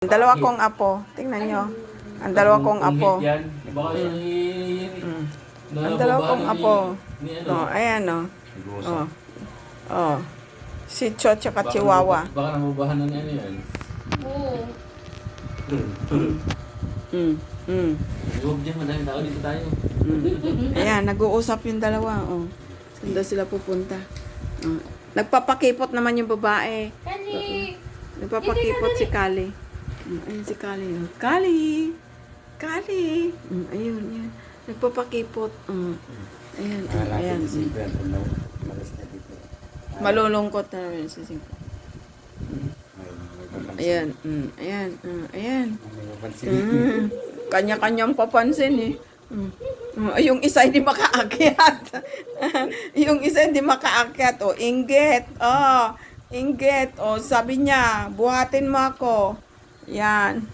Ang dalawa kong apo. Tingnan nyo. Ang dalawa kong apo. Ang dalawa kong apo. Oh, ayan oh. Oh. Oh. Si Cho tsaka Chihuahua. Baka namubahan na niya yan. Oo. Huwag dyan, madaming tao dito tayo. Ayan, nag-uusap yung dalawa. Oh. Saan daw sila pupunta? Oh. Nagpapakipot naman yung babae. Kali! Nagpapakipot si Kali. Ayun si Kali. Oh. Kali! Kali! Ayun, yun. Nagpapakipot. Ayan, ayan. Malulungkot na naman si Singko. Ayan, ayan, ayan. Kanya-kanyang papansin eh. Yung isa hindi makaakyat. Yung isa hindi makaakyat. O, inggit. Oh, inggit. O, sabi niya, buhatin mo ako. Yan.